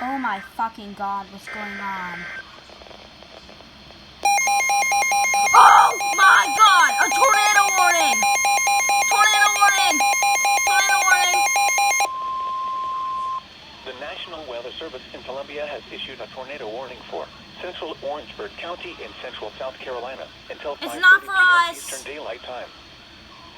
Oh my fucking god, what's going on? Oh my god! A tornado warning! Tornado warning! Tornado warning! The National Weather Service in Columbia has issued a tornado warning for central Orangeburg County in central South Carolina until 5:30 p.m. Eastern Daylight Time.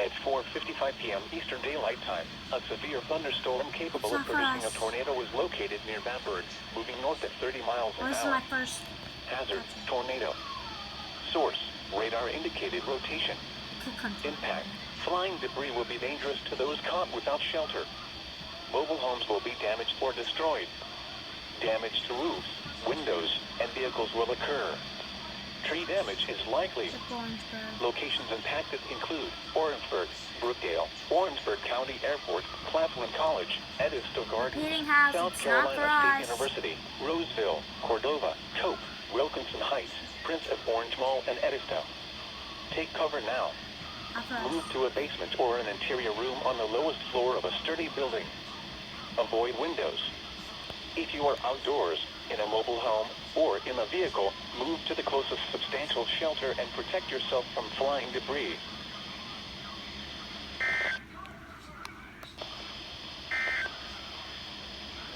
At 4:55 p.m. Eastern Daylight Time, a severe thunderstorm capable of producing a tornado was located near Batburg, moving north at 30 miles an hour. This is my first Hazard, tornado. Source, radar indicated rotation. Impact, flying debris will be dangerous to those caught without shelter. Mobile homes will be damaged or destroyed. Damage to roofs, windows, and vehicles will occur. Tree damage is likely. Locations impacted include Orangeburg, Brookdale, Orangeburg County Airport, Claflin College, Edisto Gardens, South Carolina State University, Roseville, Cordova, Cope, Wilkinson Heights, Prince of Orange Mall, and Edisto. Take cover now. Move to a basement or an interior room on the lowest floor of a sturdy building. Avoid windows. If you are outdoors, in a mobile home, or in a vehicle, move to the closest substantial shelter and protect yourself from flying debris.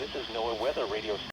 This is NOAA Weather Radio.